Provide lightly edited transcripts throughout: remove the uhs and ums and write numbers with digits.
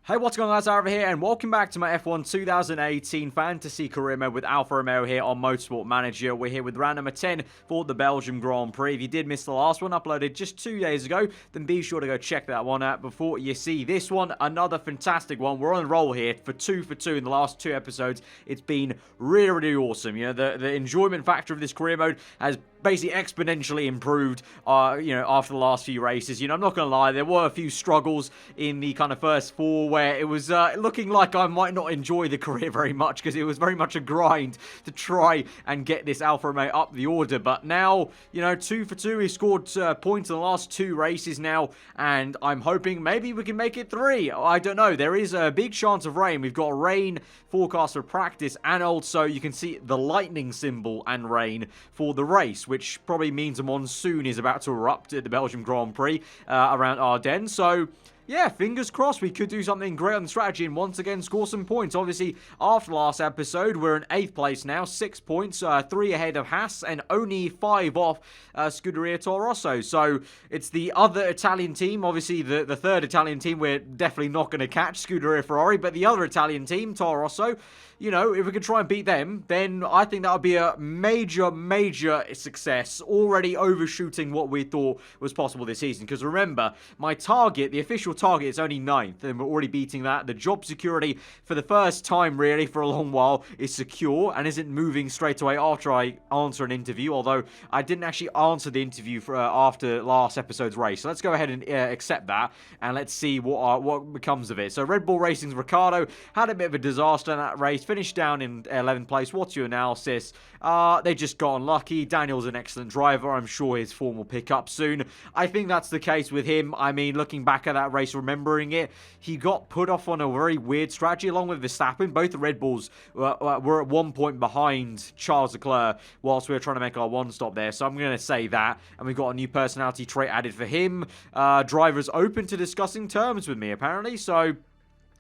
Hey, what's going on, guys? Aarava here, and welcome back to my F1 2018 Fantasy Career Mode with Alfa Romeo here on Motorsport Manager. We're here with round number 10 for the Belgium Grand Prix. If you did miss the last one, uploaded just 2 days ago, then be sure to go check that one out before you see this one. Another fantastic one. We're on a roll here for 2 for 2 in the last 2 episodes. It's been really, really awesome. You know, the enjoyment factor of this career mode has basically exponentially improved, after the last few races. I'm not going to lie, there were a few struggles in the kind of first 4 where it was looking like I might not enjoy the career very much because it was very much a grind to try and get this Alfa Romeo up the order. But now, 2 for 2, he scored points in the last 2 races now, and I'm hoping maybe we can make it 3. I don't know. There is a big chance of rain. We've got a rain forecast for practice, and also you can see the lightning symbol and rain for the race, which probably means a monsoon is about to erupt at the Belgium Grand Prix around Ardennes. So yeah, fingers crossed we could do something great on the strategy and once again score some points. Obviously, after last episode, we're in 8th place now, 6 points, 3 ahead of Haas, and only 5 off Scuderia Toro Rosso. So it's the other Italian team, obviously the third Italian team we're definitely not going to catch, Scuderia Ferrari, but the other Italian team, Toro Rosso, if we could try and beat them, then I think that would be a major, major success, already overshooting what we thought was possible this season. Because remember, my target, the official target, is only 9th, and we're already beating that. The job security, for the first time really for a long while, is secure and isn't moving straight away after I answer an interview, although I didn't actually answer the interview for, after last episode's race. So let's go ahead and accept that, and let's see what becomes of it. So Red Bull Racing's Ricciardo had a bit of a disaster in that race, finished down in 11th place. What's your analysis? They just got unlucky. Daniel's an excellent driver. I'm sure his form will pick up soon. I think that's the case with him. I mean, looking back at that race, remembering it, he got put off on a very weird strategy along with Verstappen. Both the Red Bulls were at one point behind Charles Leclerc whilst we were trying to make our one stop there. So I'm going to say that. And we've got a new personality trait added for him. Drivers open to discussing terms with me, apparently. So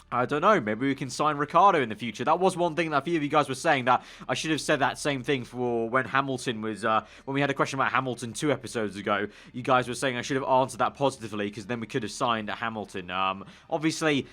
I don't know, maybe we can sign Ricciardo in the future. That was one thing that a few of you guys were saying, that I should have said that same thing for when Hamilton was, when we had a question about Hamilton 2 episodes ago. You guys were saying I should have answered that positively, because then we could have signed Hamilton. Obviously,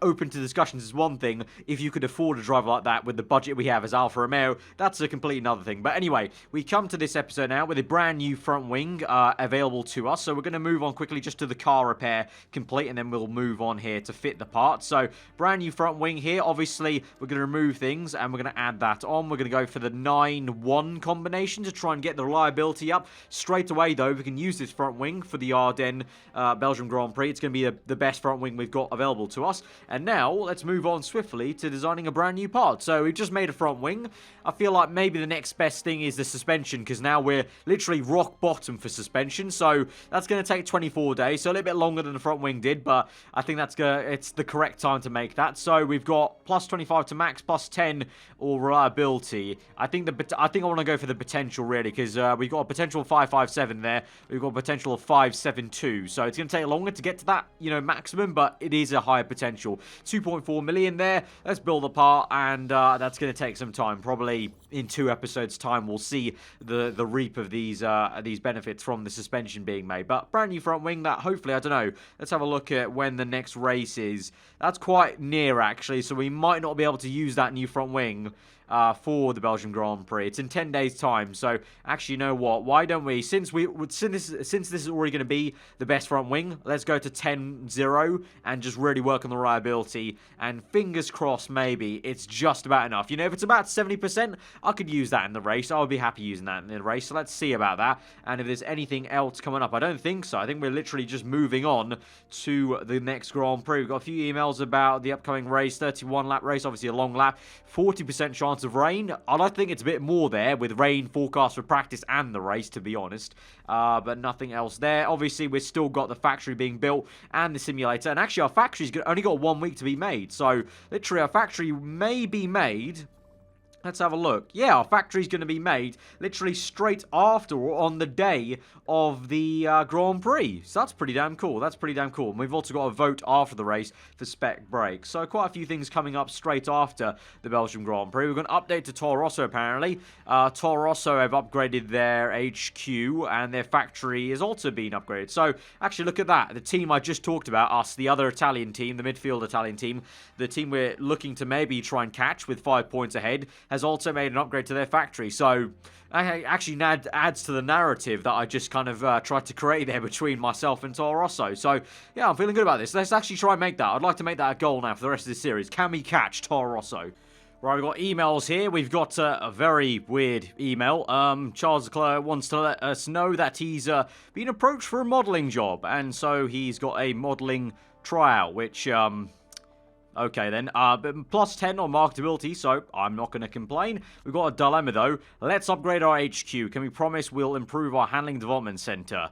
open to discussions is one thing. If you could afford a driver like that with the budget we have as Alfa Romeo, that's a completely another thing. But anyway, we come to this episode now with a brand new front wing available to us. So we're going to move on quickly just to the car repair complete, and then we'll move on here to fit the parts. So brand new front wing here. Obviously, we're going to remove things and we're going to add that on. We're going to go for the 9-1 combination to try and get the reliability up. Straight away, though, we can use this front wing for the Ardennes Belgium Grand Prix. It's going to be the best front wing we've got available to us. And now, let's move on swiftly to designing a brand new part. So, we've just made a front wing. I feel like maybe the next best thing is the suspension, because now we're literally rock bottom for suspension. So, that's going to take 24 days. So, a little bit longer than the front wing did, but I think it's the correct time to make that. So we've got plus 25 to max, plus 10 or reliability. I think I want to go for the potential, really, because we've got a potential of 557 there. We've got a potential of 572. So it's going to take longer to get to that, maximum, but it is a higher potential. 2.4 million there. Let's build a part, and that's going to take some time. Probably in 2 episodes' time, we'll see the reap of these benefits from the suspension being made. But brand new front wing, that hopefully, I don't know. Let's have a look at when the next race is. That's quite near, actually, so we might not be able to use that new front wing for the Belgium Grand Prix. It's in 10 days' time, so actually, you know what? Why don't we, since this is already going to be the best front wing, let's go to 10-0 and just really work on the reliability, and fingers crossed, maybe it's just about enough. If it's about 70%, I could use that in the race. I would be happy using that in the race, so let's see about that, and if there's anything else coming up. I don't think so. I think we're literally just moving on to the next Grand Prix. We've got a few emails about the upcoming race, 31-lap race, obviously a long lap, 40% chance of rain. I think it's a bit more there with rain forecast for practice and the race, to be honest, but nothing else there. Obviously, we've still got the factory being built and the simulator, and actually our factory's only got 1 week to be made, so literally our factory may be made Let's have a look. Yeah, our factory's going to be made literally straight after or on the day of the Grand Prix. So that's pretty damn cool. That's pretty damn cool. And we've also got a vote after the race for spec brakes. So quite a few things coming up straight after the Belgium Grand Prix. We're going to update to Toro Rosso apparently. Toro Rosso have upgraded their HQ and their factory is also being upgraded. So actually look at that. The team I just talked about, us, the other Italian team, the midfield Italian team, the team we're looking to maybe try and catch with 5 points ahead, has also made an upgrade to their factory. So actually adds to the narrative that I just kind of tried to create there between myself and Toro Rosso. So yeah, I'm feeling good about this. Let's actually try and make that. I'd like to make that a goal now for the rest of this series. Can we catch Toro Rosso? Right, we've got emails here. We've got a very weird email. Charles Leclerc wants to let us know that he's been approached for a modelling job. And so he's got a modelling tryout, which... okay then, plus 10 on marketability, so I'm not going to complain. We've got a dilemma though. Let's upgrade our HQ. Can we promise we'll improve our handling development center?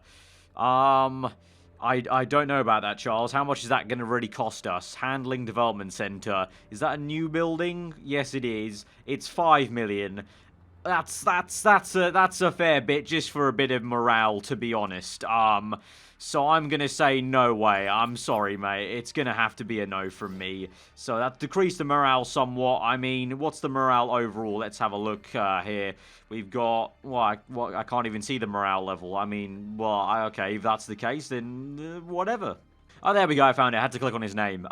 I don't know about that, Charles. How much is that going to really cost us? Handling development center. Is that a new building? Yes, it is. It's 5 million. That's a fair bit just for a bit of morale, to be honest. So I'm going to say no way. I'm sorry, mate. It's going to have to be a no from me. So that decreased the morale somewhat. I mean, what's the morale overall? Let's have a look here. We've got... Well, I can't even see the morale level. I mean, well, okay, if that's the case, then whatever. Oh, there we go. I found it. I had to click on his name.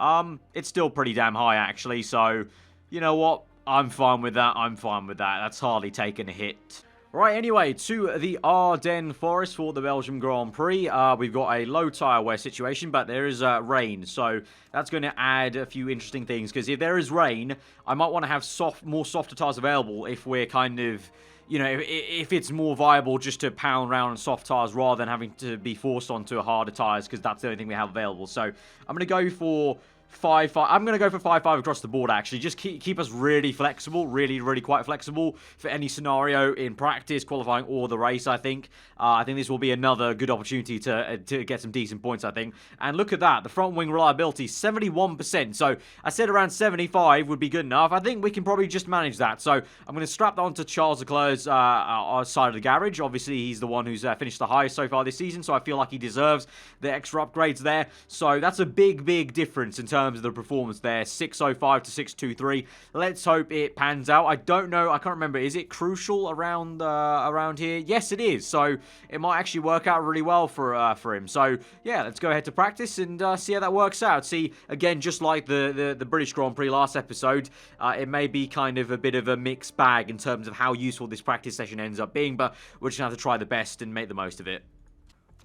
It's still pretty damn high, actually. So, you know what? I'm fine with that. I'm fine with that. That's hardly taken a hit. Right, anyway, to the Ardennes Forest for the Belgium Grand Prix. We've got a low tyre wear situation, but there is rain, so that's going to add a few interesting things, because if there is rain, I might want to have more softer tyres available if we're kind of, you know, if it's more viable just to pound around on soft tyres rather than having to be forced onto harder tyres, because that's the only thing we have available. So I'm going to go for 5-5. I'm going to go for 5-5 across the board, actually. Just keep us really flexible, really quite flexible for any scenario in practice, qualifying, or the race, I think. I think this will be another good opportunity to get some decent points, I think. And look at that. The front wing reliability, 71%. So I said around 75 would be good enough. I think we can probably just manage that. So I'm going to strap that onto Charles Leclerc's side of the garage. Obviously, he's the one who's finished the highest so far this season, so I feel like he deserves the extra upgrades there. So that's a big difference in terms of the performance there. 605 to 623. Let's hope it pans out. I don't know. I can't remember. Is it crucial around here? Yes, it is. So it might actually work out really well for him. So yeah, let's go ahead to practice and see how that works out. See, again, just like the British Grand Prix last episode, it may be kind of a bit of a mixed bag in terms of how useful this practice session ends up being, but we're just going to have to try the best and make the most of it.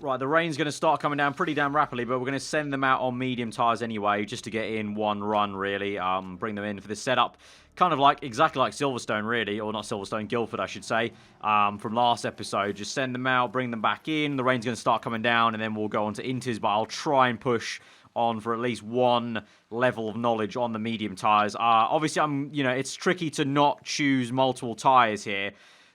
Right, the rain's going to start coming down pretty damn rapidly, but we're going to send them out on medium tyres anyway, just to get in one run, really. Bring them in for this setup. Kind of like, exactly like Silverstone, really. Or not Silverstone, Guildford, I should say. From last episode. Just send them out, bring them back in. The rain's going to start coming down, and then we'll go on to Inters, but I'll try and push on for at least one level of knowledge on the medium tyres. Obviously, it's tricky to not choose multiple tyres here.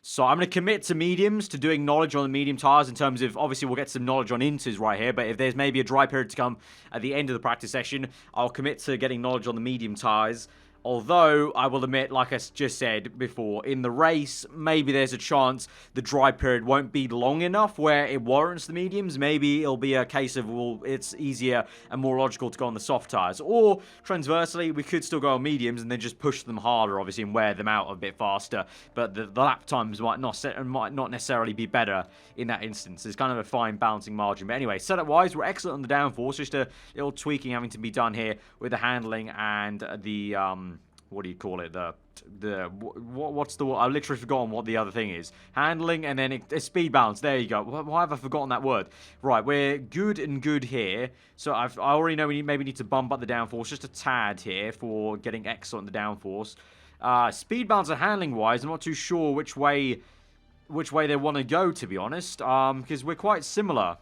So I'm going to commit to mediums, to doing knowledge on the medium tyres in terms of, obviously we'll get some knowledge on Inters right here, but if there's maybe a dry period to come at the end of the practice session, I'll commit to getting knowledge on the medium tyres. Although, I will admit, like I just said before, in the race, maybe there's a chance the dry period won't be long enough where it warrants the mediums. Maybe it'll be a case of, well, it's easier and more logical to go on the soft tyres. Or, transversely, we could still go on mediums and then just push them harder, obviously, and wear them out a bit faster. But the lap times might not necessarily be better in that instance. There's kind of a fine balancing margin. But anyway, setup-wise, we're excellent on the downforce. Just a little tweaking having to be done here with the handling and the... what do you call it? What's the... I've literally forgotten what the other thing is. Handling and then speed balance. There you go. Why have I forgotten that word? Right, we're good here. So I already know we maybe need to bump up the downforce just a tad here for getting excellent the downforce. Speed balance and handling wise, I'm not too sure which way they want to go, to be honest. Because we're quite similar.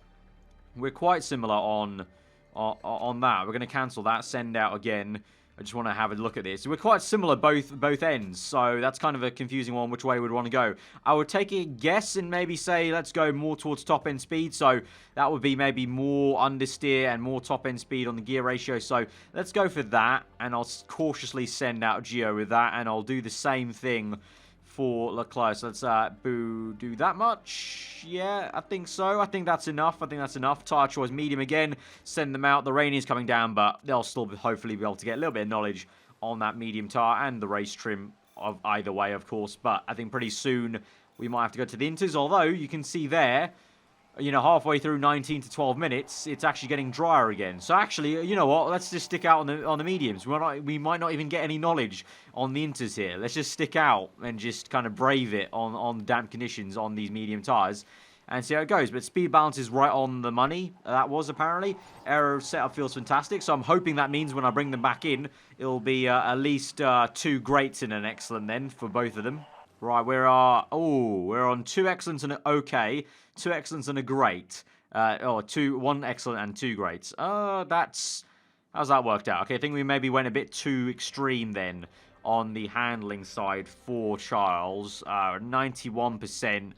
We're quite similar on that. We're going to cancel that. Send out again. I just want to have a look at this. We're quite similar both ends, so that's kind of a confusing one which way we'd want to go. I would take a guess and maybe say let's go more towards top end speed, so that would be maybe more understeer and more top end speed on the gear ratio, so let's go for that, and I'll cautiously send out Gio with that, and I'll do the same thing for Leclerc. So let's do that much. Yeah, I think so. I think that's enough. Tyre choice medium again. Send them out. The rain is coming down, but they'll still hopefully be able to get a little bit of knowledge on that medium tyre and the race trim of either way, of course. But I think pretty soon we might have to go to the inters, although you can see there, you know, halfway through 19 to 12 minutes, it's actually getting drier again. So actually, you know what? Let's just stick out on the mediums. We might not even get any knowledge on the inters here. Let's just stick out and just kind of brave it on damp conditions on these medium tyres and see how it goes. But speed balance is right on the money. That was apparently. Aero setup feels fantastic. So I'm hoping that means when I bring them back in, it'll be at least 2 greats and an excellent then for both of them. Right, we're on 2 excellents and an okay, 2 excellents and a great. 1 excellent and 2 greats. How's that worked out? Okay, I think we maybe went a bit too extreme then on the handling side for Charles. 91%.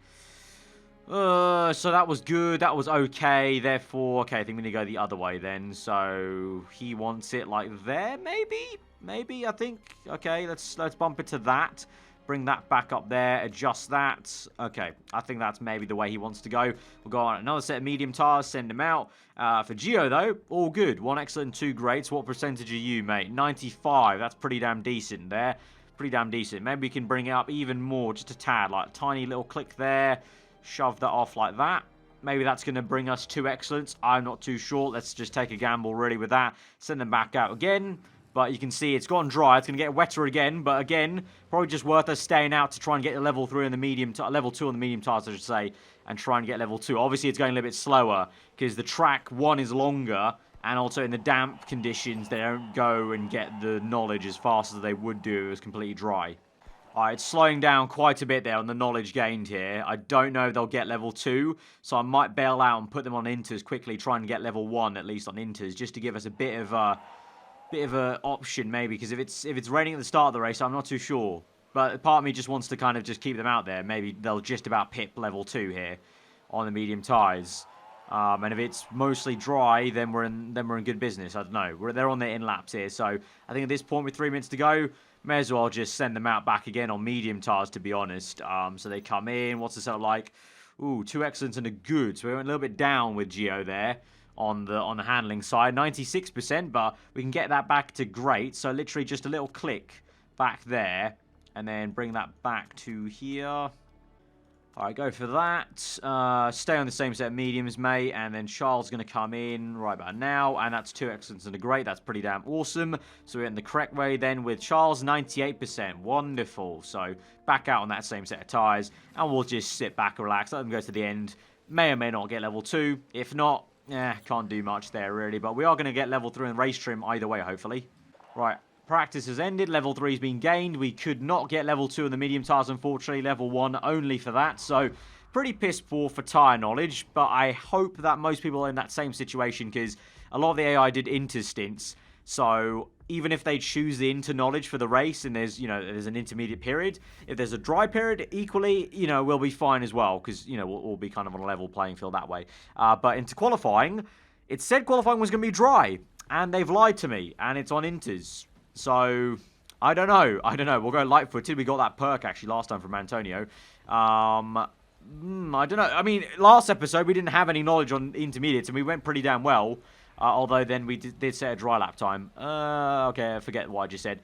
So that was good, that was okay, therefore, okay, I think we need to go the other way then. So he wants it like there, maybe, I think. Okay, let's bump it to that. Bring that back up there, adjust that. Okay, I think that's maybe the way he wants to go. We'll go on another set of medium tyres, send him out. For Gio, though, all good. 1 excellent, 2 greats. What percentage are you, mate? 95. That's pretty damn decent there. Pretty damn decent. Maybe we can bring it up even more, just a tad. Like a tiny little click there. Shove that off like that. Maybe that's going to bring us 2 excellents. I'm not too sure. Let's just take a gamble, really, with that. Send them back out again. But you can see it's gone dry. It's going to get wetter again. But again, probably just worth us staying out to try and get the level 3 on the medium, level 2 on the medium tyres, I should say, and try and get level 2. Obviously, it's going a little bit slower because the track 1 is longer, and also in the damp conditions, they don't go and get the knowledge as fast as they would do if it was completely dry. Alright, it's slowing down quite a bit there on the knowledge gained here. I don't know if they'll get level 2, so I might bail out and put them on inters quickly, try and get level 1 at least on inters, just to give us a bit of a option maybe, because if it's raining at the start of the race, I'm not too sure. But part of me just wants to kind of just keep them out there. Maybe they'll just about pip level 2 here on the medium tyres. And if it's mostly dry, then we're in good business. I don't know. They're on their in laps here, so I think at this point with 3 minutes to go, may as well just send them out back again on medium tyres, to be honest. So they come in. What's the setup like? Ooh, 2 excellents and a good. So we went a little bit down with Gio there on the handling side, 96%, but we can get that back to great. So literally just a little click back there, and then bring that back to here. All right, go for that. Stay on the same set of mediums, mate, and then Charles is going to come in right about now, and that's 2 excellents and a great. That's pretty damn awesome. So we're in the correct way then with Charles, 98%. Wonderful. So back out on that same set of tyres, and we'll just sit back and relax, let them go to the end. May or may not get level 2. If not, can't do much there, really. But we are going to get level 3 in race trim either way, hopefully. Right, practice has ended. Level 3 has been gained. We could not get level 2 in the medium tyres, unfortunately. Level 1 only for that. So, pretty piss poor for tyre knowledge. But I hope that most people are in that same situation, because a lot of the AI did inter stints. So, even if they choose the inter knowledge for the race, and there's an intermediate period, if there's a dry period, equally, we'll be fine as well, because, we'll be kind of on a level playing field that way. But into qualifying, it said qualifying was going to be dry, and they've lied to me, and it's on inters. So, I don't know. We'll go light footed. We got that perk, actually, last time from Antonio. I don't know. I mean, last episode, we didn't have any knowledge on intermediates, and we went pretty damn well. Although then we did set a dry lap time. Okay, I forget what I just said.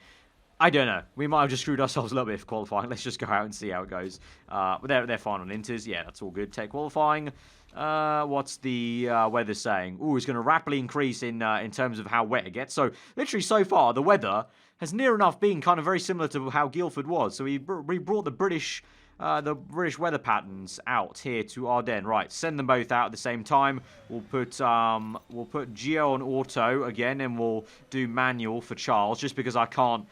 I don't know. We might have just screwed ourselves a little bit for qualifying. Let's just go out and see how it goes. But they're fine on inters. Yeah, that's all good. Take qualifying. What's the weather saying? Ooh, it's going to rapidly increase in terms of how wet it gets. So, literally so far, the weather has near enough been kind of very similar to how Guildford was. So, we brought the British weather patterns out here to Ardennes. Right, send them both out at the same time. We'll put Gio on auto again, and we'll do manual for Charles, just because I can't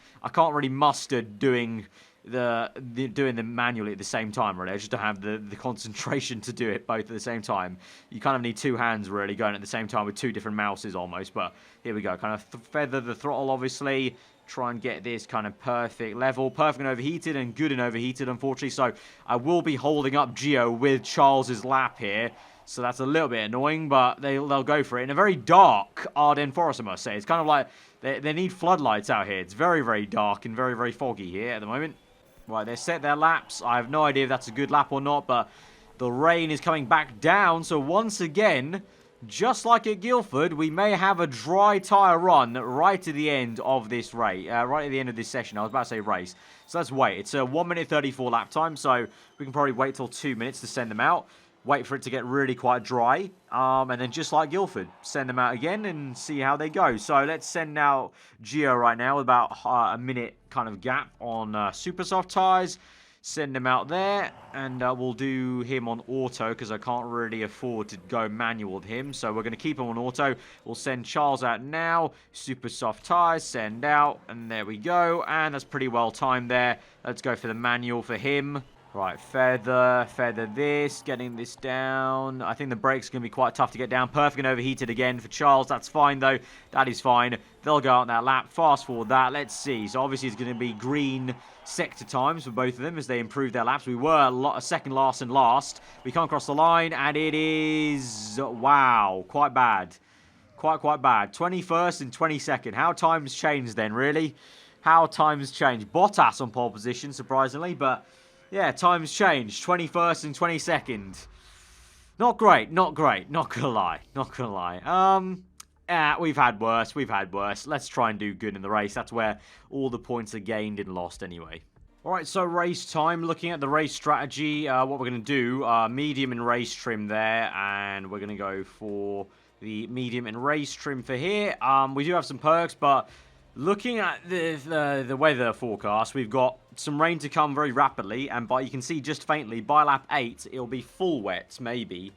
really muster doing doing them manually at the same time, really. I just don't have the concentration to do it both at the same time. You kind of need two hands, really, going at the same time with two different mouses almost. But here we go. Kind of feather the throttle, obviously. Try and get this kind of perfect level. Perfect and overheated and good and overheated, unfortunately. So I will be holding up Gio with Charles's lap here. So that's a little bit annoying, but they'll go for it. In a very dark Ardennes forest, I must say. It's kind of like they need floodlights out here. It's very, very dark and very, very foggy here at the moment. Right, they set their laps. I have no idea if that's a good lap or not, but the rain is coming back down. So once again, just like at Guildford, we may have a dry tyre run right at the end of this race. Right at the end of this session. I was about to say race. So let's wait. It's a 1 minute 34 lap time, so we can probably wait till 2 minutes to send them out. Wait for it to get really quite dry. And then just like Guildford, send them out again and see how they go. So let's send out Gio right now with about a minute kind of gap on super soft tyres. Send him out there, and we'll do him on auto because I can't really afford to go manual with him. So we're going to keep him on auto. We'll send Charles out now. Super soft tyres, send out, and there we go. And that's pretty well timed there. Let's go for the manual for him. Right, feather this, getting this down. I think the brake's going to be quite tough to get down. Perfect and overheated again for Charles. That's fine, though. That is fine. They'll go out on that lap. Fast forward that. Let's see. So, obviously, it's going to be green sector times for both of them as they improve their laps. We were a second last and last. We can't cross the line, and it is, wow, quite bad. Quite bad. 21st and 22nd. How times changed then, really? How times changed. Bottas on pole position, surprisingly, but... yeah, times changed. 21st and 22nd. Not great. Not gonna lie. We've had worse. Let's try and do good in the race. That's where all the points are gained and lost anyway. Alright, so race time. Looking at the race strategy, what we're going to do, medium and race trim there, and we're going to go for the medium and race trim for here. We do have some perks, but... looking at the weather forecast, we've got some rain to come very rapidly, and you can see just faintly, by lap 8, it'll be full wet, maybe.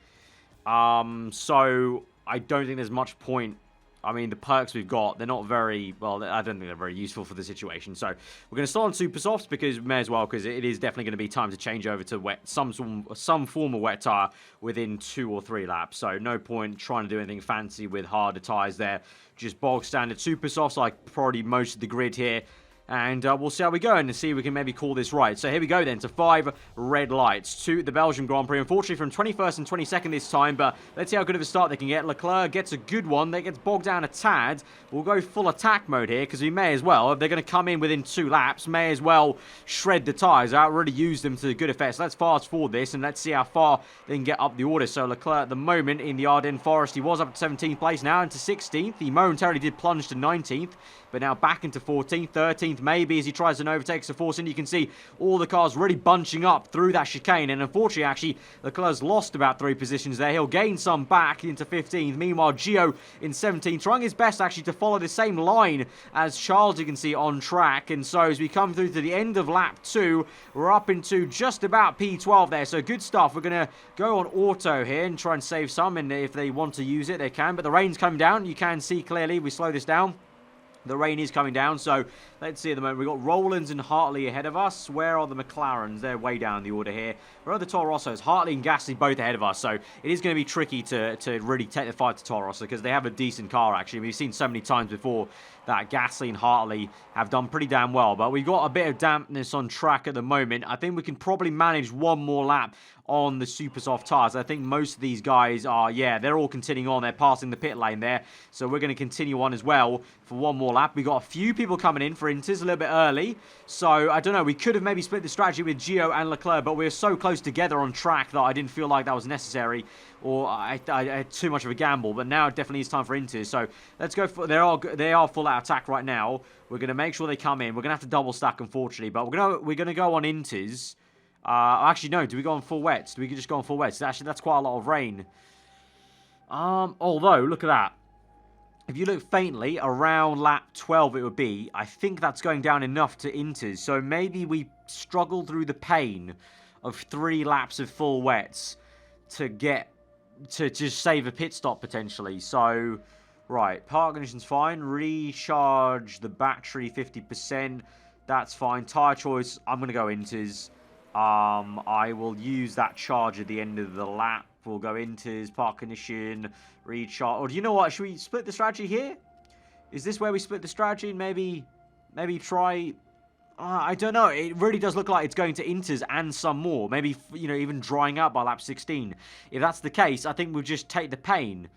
So, I don't think there's much point. I mean, the perks we've got, they're not very, well, I don't think they're very useful for the situation. So, we're going to start on super softs, because may as well, because it is definitely going to be time to change over to wet, some form of wet tyre within 2 or 3 laps. So, no point trying to do anything fancy with harder tyres there. Just bog standard super softs, like probably most of the grid here. And we'll see how we go and see if we can maybe call this right. So here we go then to 5 red lights to the Belgian Grand Prix. Unfortunately from 21st and 22nd this time, but let's see how good of a start they can get. Leclerc gets a good one. They gets bogged down a tad. We'll go full attack mode here because we may as well, if they're going to come in within 2 laps, may as well shred the tyres out, really use them to good effect. So let's fast forward this and let's see how far they can get up the order. So Leclerc at the moment in the Ardennes Forest, he was up to 17th place, now into 16th. He momentarily did plunge to 19th, but now back into 14th, 13th maybe as he tries to overtake to force in. You can see all the cars really bunching up through that chicane, and unfortunately actually Leclerc's lost about 3 positions there. He'll gain some back into 15th. Meanwhile Gio in 17th, trying his best actually to follow the same line as Charles, you can see on track. And so as we come through to the end of lap 2, we're up into just about P12 there, so good stuff. We're going to go on auto here and try and save some, and if they want to use it they can, but the rain's coming down. You can see clearly, we slow this down. The rain is coming down, so let's see at the moment. We've got Rowlands and Hartley ahead of us. Where are the McLarens? They're way down the order here. Where are the Toro Rossos? Hartley and Gasly both ahead of us, so it is going to be tricky to really take the fight to Toro Rosso because they have a decent car, actually. We've seen so many times before that Gasly and Hartley have done pretty damn well, but we've got a bit of dampness on track at the moment. I think we can probably manage one more lap on the super soft tyres. I think most of these guys are, yeah, they're all continuing on. They're passing the pit lane there, so we're going to continue on as well for one more lap. We got a few people coming in for Inters a little bit early, so I don't know. We could have maybe split the strategy with Gio and Leclerc, but we're so close together on track that I didn't feel like that was necessary, or I had too much of a gamble. But now it definitely is time for Inters, so let's go for. They are full out attack right now. We're going to make sure they come in. We're going to have to double stack, unfortunately, but we're going to go on Inters. Actually, no. Do we go on full wets? Do we just go on full wets? Actually, that's quite a lot of rain. Although, look at that. If you look faintly, around lap 12 it would be. I think that's going down enough to Inters. So maybe we struggle through the pain of 3 laps of full wets to get to just save a pit stop potentially. So, right. Park conditions fine. Recharge the battery 50%. That's fine. Tyre choice, I'm going to go Inters. I will use that charge at the end of the lap. We'll go Inters, park condition, recharge. Or do you know what? Should we split the strategy here? Is this where we split the strategy and maybe try... I don't know. It really does look like it's going to Inters and some more. Maybe, you know, even drying out by lap 16. If that's the case, I think we'll just take the pain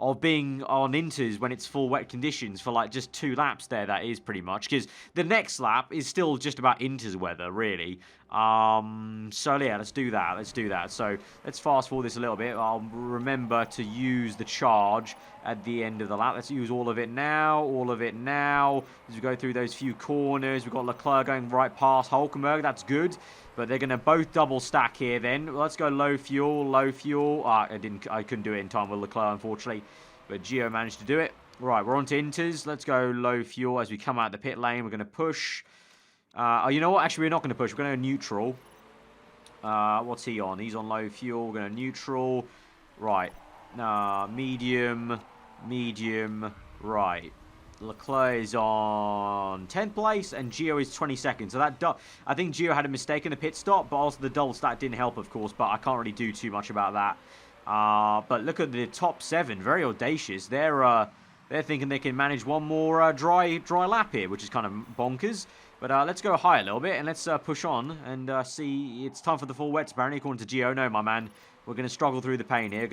of being on Inters when it's full wet conditions for like just 2 laps there, that is pretty much. Because the next lap is still just about Inters weather, really. So yeah, let's do that. So let's fast forward this a little bit. I'll remember to use the charge at the end of the lap. Let's use all of it now. As we go through those few corners, we've got Leclerc going right past Hulkenberg. That's good. But they're going to both double stack here then. Let's go low fuel. I couldn't do it in time with Leclerc, unfortunately. But Gio managed to do it. Right, we're on to Inters. Let's go low fuel as we come out the pit lane. We're going to push. You know what? Actually, we're not going to push. We're going to go neutral. What's he on? He's on low fuel. We're going to neutral. Right. Medium. Right. Leclerc is on 10th place and Gio is 22nd. So that I think Gio had a mistake in the pit stop, but also the double stack didn't help, of course. But I can't really do too much about that. But look at the top 7, very audacious. They're thinking they can manage one more dry lap here, which is kind of bonkers. But let's go high a little bit and let's push on and see. It's time for the full wets, apparently, according to Gio. No, my man. We're going to struggle through the pain here.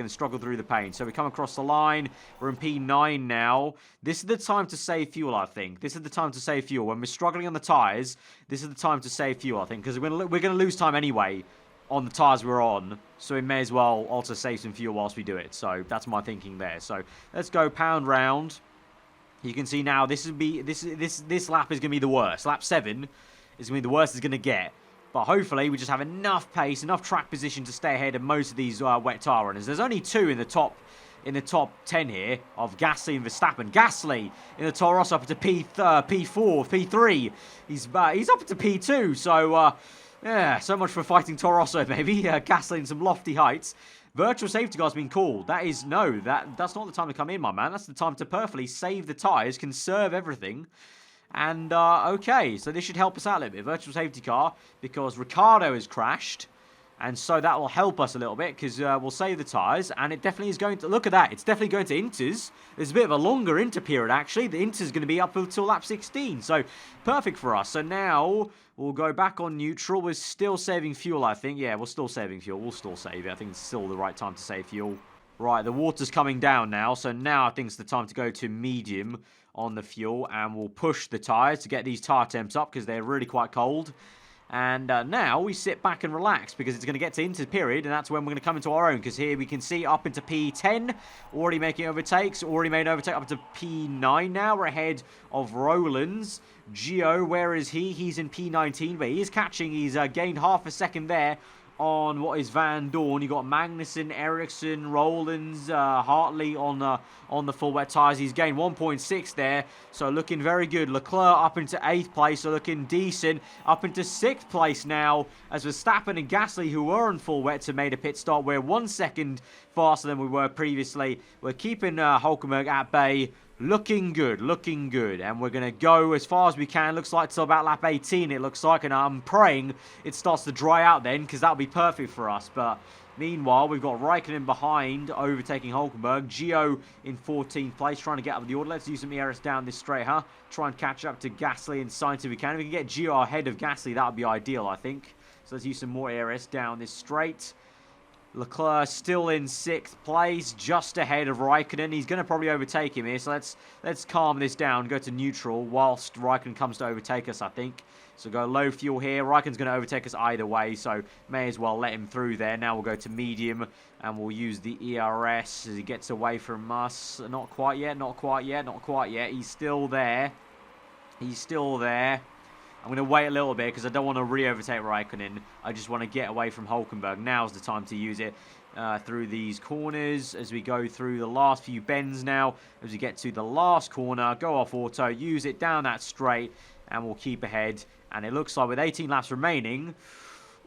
So we come across the line. We're in P9 now. This is the time to save fuel, I think. When we're struggling on the tyres, this is the time to save fuel, I think. Because we're going to lose time anyway on the tyres we're on. So we may as well also save some fuel whilst we do it. So that's my thinking there. So let's go pound round. You can see now this lap is going to be the worst. Lap 7 is going to be the worst it's going to get. But hopefully we just have enough pace, enough track position to stay ahead of most of these wet tyre runners. There's only 2 in the top 10 here of Gasly and Verstappen. Gasly in the Toro Rosso up to P4, P3. He's up to P2. So yeah, so much for fighting Toro Rosso, maybe. Gasly in some lofty heights. Virtual safety car's been called. That's not the time to come in, my man. That's the time to perfectly save the tyres, conserve everything. And, okay, so this should help us out a little bit. Virtual safety car, because Ricciardo has crashed. And so that will help us a little bit, because we'll save the tyres. And it definitely is going to... Look at that. It's definitely going to Inters. There's a bit of a longer Inter period, actually. The Inter's going to be up until lap 16. So, perfect for us. So now, we'll go back on neutral. We're still saving fuel, I think. Yeah, we're still saving fuel. We'll still save it. I think it's still the right time to save fuel. Right, the water's coming down now. So now I think it's the time to go to medium on the fuel, and we'll push the tyres to get these tyre temps up because they're really quite cold. And now we sit back and relax because it's going to get to Inter period, and that's when we're going to come into our own, because here we can see up into P10, already making overtakes, already made an overtake up to P9 now. We're ahead of Roland's. Gio, where is he? He's in P19, but he is catching. He's gained half a second there on what is Van Dorn. You got Magnussen, Ericsson, Rollins, Hartley on the full wet tyres. He's gained 1.6 there, so looking very good. Leclerc up into 8th place, so looking decent. Up into 6th place now, as Verstappen and Gasly, who were on full wets, have made a pit stop. We're 1 second faster than we were previously. We're keeping Hulkenberg at bay. Looking good, and we're going to go as far as we can. Looks like till about lap 18, it looks like, and I'm praying it starts to dry out then, because that'll be perfect for us. But meanwhile, we've got Raikkonen behind, overtaking Hulkenberg. Gio in 14th place, trying to get up the order. Let's do some ERS down this straight, huh? Try and catch up to Gasly and Sainz if we can. If we can get Gio ahead of Gasly, that would be ideal, I think. So let's use some more ERS down this straight. Leclerc still in 6th place, just ahead of Raikkonen. He's going to probably overtake him here, so let's calm this down, go to neutral whilst Raikkonen comes to overtake us, I think. So go low fuel here. Raikkonen's going to overtake us either way, so may as well let him through there. Now we'll go to medium, and we'll use the ERS as he gets away from us. Not quite yet. He's still there. I'm going to wait a little bit because I don't want to re-overtake Raikkonen. I just want to get away from Hulkenberg. Now's the time to use it through these corners as we go through the last few bends now. As we get to the last corner, go off auto, use it down that straight, and we'll keep ahead. And it looks like with 18 laps remaining,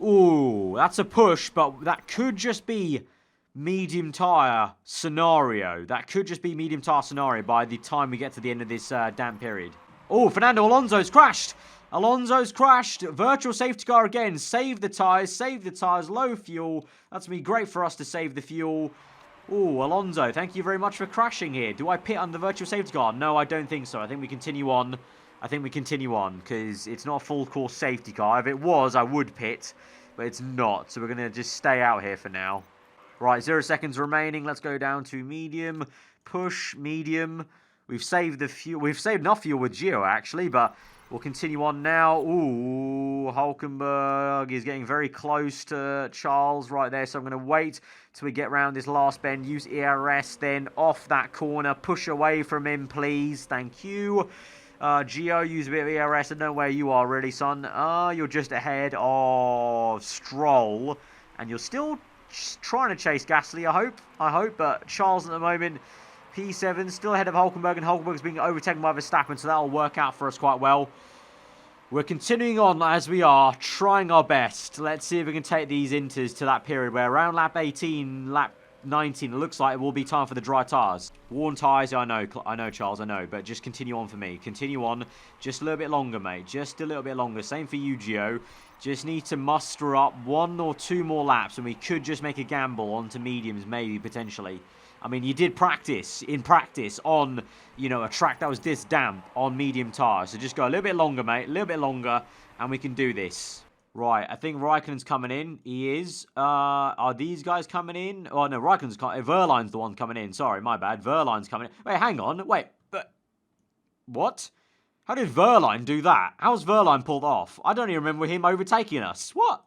ooh, that's a push, but that could just be medium tyre scenario. By the time we get to the end of this damp period. Oh, Fernando Alonso's crashed. Alonso's crashed. Virtual safety car again. Save the tyres. Save the tyres. Low fuel. That's going to be great for us to save the fuel. Ooh, Alonso, thank you very much for crashing here. Do I pit under the virtual safety car? No, I don't think so. I think we continue on. Because it's not a full course safety car. If it was, I would pit. But it's not. So we're going to just stay out here for now. Right, 0 seconds remaining. Let's go down to medium. Push, medium. We've saved the fuel. We've saved enough fuel with Gio, actually, but we'll continue on now. Ooh, Hulkenberg is getting very close to Charles right there, so I'm going to wait till we get around this last bend. Use ERS, then off that corner. Push away from him, please. Thank you. Gio, use a bit of ERS. I don't know where you are, really, son. You're just ahead of Stroll, and you're still trying to chase Gasly, I hope, but Charles at the moment... P7 still ahead of Hulkenberg, and Hulkenberg's being overtaken by Verstappen, so that'll work out for us quite well. We're continuing on as we are, trying our best. Let's see if we can take these Inters to that period where around lap 18, lap 19, it looks like it will be time for the dry tyres. Worn tyres, I know, Charles, I know, but just continue on for me. Continue on, just a little bit longer, mate. Just a little bit longer. Same for you, Gio. Just need to muster up 1 or 2 more laps, and we could just make a gamble onto mediums, maybe, potentially. I mean, you did practice on, a track that was this damp on medium tyres. So just go a little bit longer, mate. A little bit longer, and we can do this. Right, I think Raikkonen's coming in. He is. Are these guys coming in? Oh, no, Raikkonen's coming in. Verline's the one coming in. Sorry, my bad. Verline's coming in. Wait, hang on. Wait. What? How did Verline do that? How's Verline pulled off? I don't even remember him overtaking us. What?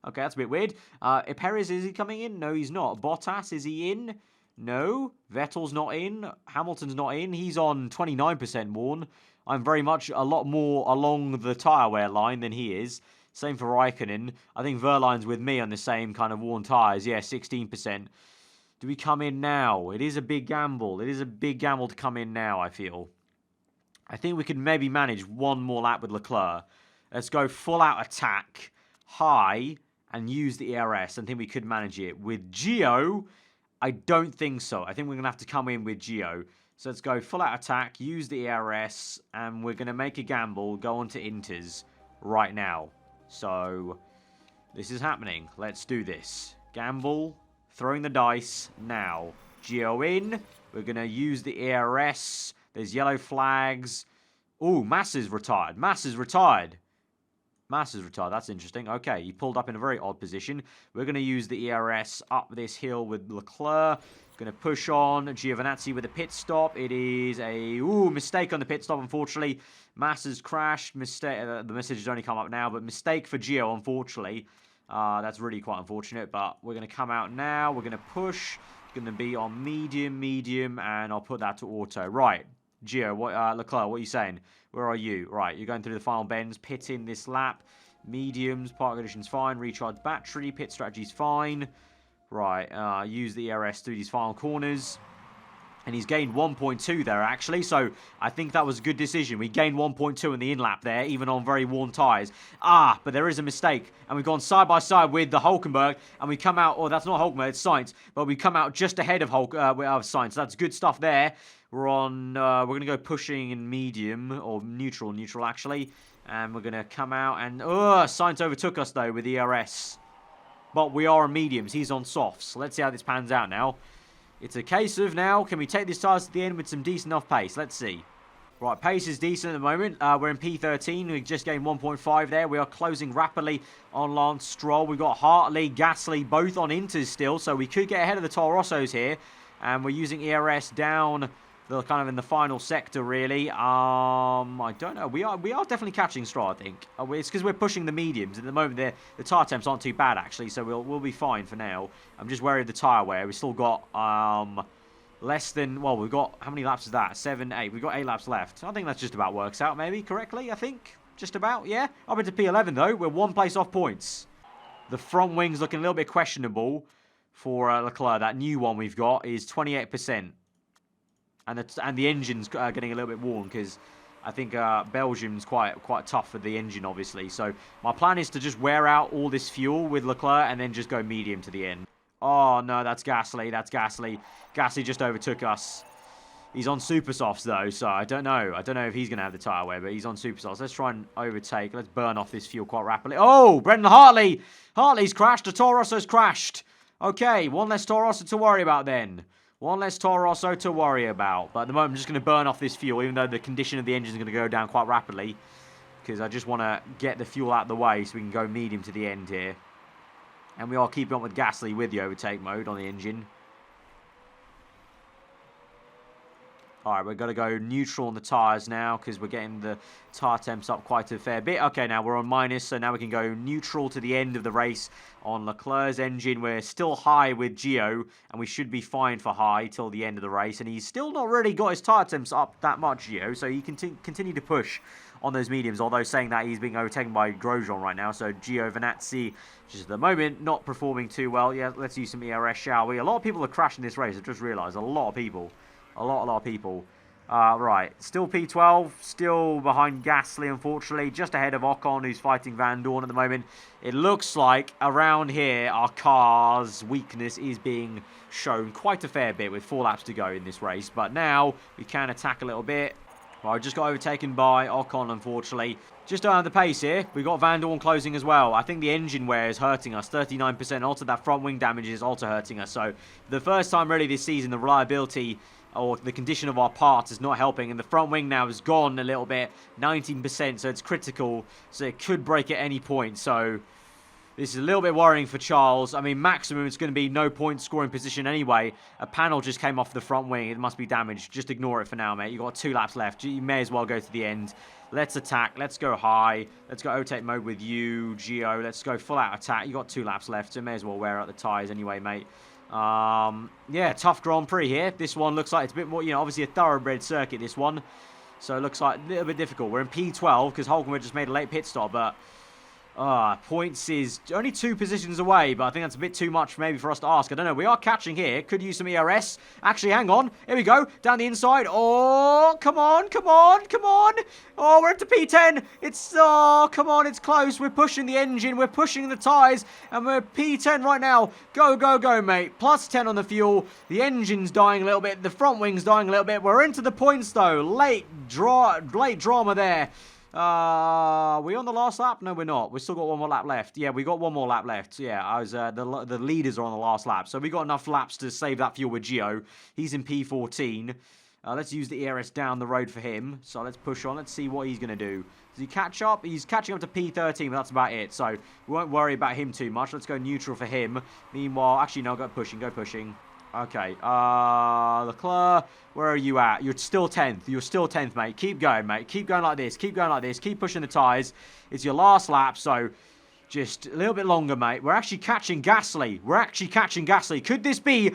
Okay, that's a bit weird. Perez, is he coming in? No, he's not. Bottas, is he in? No, Vettel's not in. Hamilton's not in. He's on 29% worn. I'm very much a lot more along the tyre wear line than he is. Same for Raikkonen. I think Verline's with me on the same kind of worn tyres. Yeah, 16%. Do we come in now? It is a big gamble. It is a big gamble to come in now, I feel. I think we could maybe manage 1 more lap with Leclerc. Let's go full out attack, high, and use the ERS. I think we could manage it. With Gio... I don't think so. I think we're going to have to come in with Gio. So let's go full out attack, use the ERS, and we're going to make a gamble, go on to Inters right now. So this is happening. Let's do this. Gamble, throwing the dice now. Gio in. We're going to use the ERS. There's yellow flags. Ooh, Massa's retired. Massa's retired. Massa's retired. That's interesting. Okay, he pulled up in a very odd position. We're going to use the ERS up this hill with Leclerc. Going to push on. Giovinazzi with a pit stop. It is a mistake on the pit stop, unfortunately. Massa's crashed. Mistake. The message has only come up now, but mistake for Gio, unfortunately. That's really quite unfortunate, but we're going to come out now. We're going to push. Going to be on medium, and I'll put that to auto. Right. Gio, Leclerc, what are you saying? Where are you? Right, you're going through the final bends, pitting this lap. Mediums, park conditions fine. Recharge battery, pit strategy's fine. Right, use the ERS through these final corners. And he's gained 1.2 there, actually. So I think that was a good decision. We gained 1.2 in the in-lap there, even on very worn tyres. But there is a mistake. And we've gone side by side with the Hulkenberg. And we come out, that's not Hulkenberg, it's Sainz. But we come out just ahead of Sainz. That's good stuff there. We're going to go pushing in medium, or neutral actually. And we're going to come out and, Sainz overtook us though with the ERS. But we are on mediums, he's on softs. Let's see how this pans out now. It's a case of now, can we take this tyres to the end with some decent enough pace? Let's see. Right, pace is decent at the moment. We're in P13. We just gained 1.5 there. We are closing rapidly on Lance Stroll. We've got Hartley, Gasly, both on Inters still. So we could get ahead of the Toro Rossos here. And we're using ERS down the kind of in the final sector, really. I don't know. We are definitely catching Stroll, I think. It's because we're pushing the mediums. At the moment, the tyre temps aren't too bad, actually. So we'll be fine for now. I'm just worried of the tyre wear. We've still got less than... Well, we've got... How many laps is that? 7, 8. We've got 8 laps left. I think that's just about works out, maybe, correctly, I think. Just about, yeah. Up into P11, though. We're 1 place off points. The front wing's looking a little bit questionable for Leclerc. That new one we've got is 28%. And the engine's getting a little bit worn because I think Belgium's quite tough for the engine, obviously. So my plan is to just wear out all this fuel with Leclerc and then just go medium to the end. Oh, no, that's Gasly. That's Gasly. Gasly just overtook us. He's on super softs though, so I don't know. I don't know if he's going to have the tyre wear, but he's on super softs. Let's try and overtake. Let's burn off this fuel quite rapidly. Oh, Brendan Hartley. Hartley's crashed. The Toro Rosso's crashed. Okay, one less Toro Rosso to worry about then. One less Toro Rosso to worry about. But at the moment, I'm just going to burn off this fuel, even though the condition of the engine is going to go down quite rapidly. Because I just want to get the fuel out of the way so we can go medium to the end here. And we are keeping on with Gasly with the overtake mode on the engine. Alright, we're going to go neutral on the tyres now because we're getting the tyre temps up quite a fair bit. Okay, now we're on minus, so now we can go neutral to the end of the race on Leclerc's engine. We're still high with Gio, and we should be fine for high till the end of the race. And he's still not really got his tyre temps up that much, Gio, so he can continue to push on those mediums, although saying that he's being overtaken by Grosjean right now. So Gio Venazzi, just at the moment, not performing too well. Yeah, let's use some ERS, shall we? A lot of people are crashing this race. I just realised. A lot of people. A lot of people. Right, still P12, still behind Gasly, unfortunately, just ahead of Ocon, who's fighting Van Dorn at the moment. It looks like around here, our car's weakness is being shown quite a fair bit with 4 laps to go in this race. But now, we can attack a little bit. Well, I just got overtaken by Ocon, unfortunately. Just around the pace here, we got Van Dorn closing as well. I think the engine wear is hurting us, 39%. Also, that front wing damage is also hurting us. So, the first time really this season, the reliability or the condition of our parts is not helping, and the front wing now is gone a little bit, 19%, so it's critical, so it could break at any point. So this is a little bit worrying for Charles. I mean, maximum it's going to be no point scoring position anyway. A panel just came off the front wing. It must be damaged. Just ignore it for now, mate. You've got 2 laps left. You may as well go to the end. Let's attack. Let's go high. Let's go overtake mode with you, Gio. Let's go full out attack. You got 2 laps left, so you may as well wear out the tyres anyway, mate. Yeah, tough Grand Prix here. This one looks like it's a bit more, you know, obviously a thoroughbred circuit, this one. So it looks like a little bit difficult. We're in P12 because Hulkenberg just made a late pit stop, but points is only 2 positions away, but I think that's a bit too much maybe for us to ask. I don't know. We are catching here. Could use some ERS. Actually, hang on. Here we go. Down the inside. Oh, come on, come on, come on. Oh, we're into P10. It's, oh, come on, it's close. We're pushing the engine. We're pushing the tyres, and we're P10 right now. Go, go, go, mate. Plus 10 on the fuel. The engine's dying a little bit. The front wing's dying a little bit. We're into the points, though. Late drama there. Are we on the last lap? No, we're not. We've still got 1 more lap left. Yeah, we got 1 more lap left. Yeah, I was the leaders are on the last lap. So we got enough laps to save that fuel with Gio. He's in P14. Let's use the ERS down the road for him. So let's push on. Let's see what he's going to do. Does he catch up? He's catching up to P13, but that's about it. So we won't worry about him too much. Let's go neutral for him. Meanwhile, actually, no, go pushing, go pushing. Okay, Leclerc, where are you at? You're still 10th. You're still 10th, mate. Keep going, mate. Keep going like this. Keep going like this. Keep pushing the tyres. It's your last lap, so just a little bit longer, mate. We're actually catching Gasly. We're actually catching Gasly. Could this be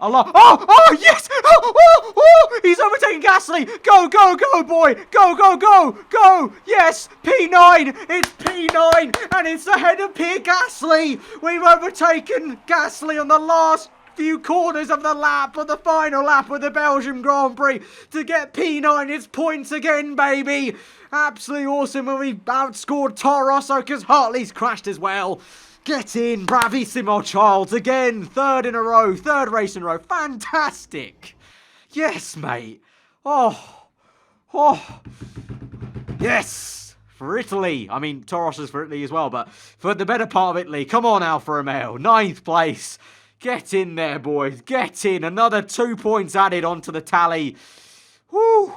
a lot? Oh, yes! Oh, he's overtaking Gasly. Go, go, go, boy. Go, go, go, go. Yes, P9. It's P9, and it's ahead of Pierre Gasly. We've overtaken Gasly on the last few corners of the lap, of the final lap of the Belgium Grand Prix to get P9. It's points again, baby. Absolutely awesome. And we outscored Toro Rosso because Hartley's crashed as well. Get in, bravissimo, Charles. Again, 3rd in a row, 3rd race in a row. Fantastic. Yes, mate. Oh. Yes. For Italy. I mean, Toro Rosso's for Italy as well, but for the better part of Italy. Come on, Alfa Romeo. 9th place. Get in there, boys. Get in. Another 2 points added onto the tally. Woo.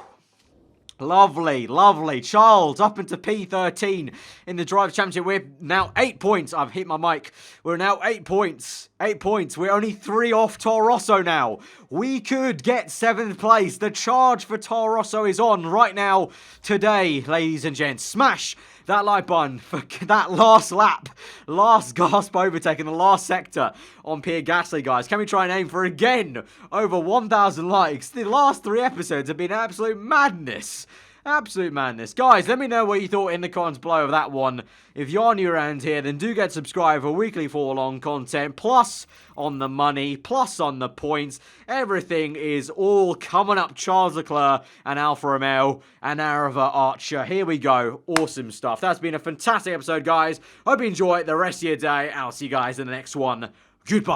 Lovely, lovely. Charles up into P13 in the Drivers' Championship. We're now 8 points. I've hit my mic. We're now 8 points. 8 points. We're only 3 off Toro Rosso now. We could get 7th place. The charge for Toro Rosso is on right now, today, ladies and gents. Smash that like button for that last lap. Last gasp overtake in the last sector on Pierre Gasly, guys. Can we try and aim for again over 1,000 likes? The last 3 episodes have been absolute madness. Absolute madness. Guys, let me know what you thought in the comments below of that one. If you're new around here, then do get subscribed for weekly follow-along content, plus on the money, plus on the points. Everything is all coming up. Charles Leclerc and Alfa Romeo and aarava Archer. Here we go. Awesome stuff. That's been a fantastic episode, guys. Hope you enjoy the rest of your day. I'll see you guys in the next one. Goodbye.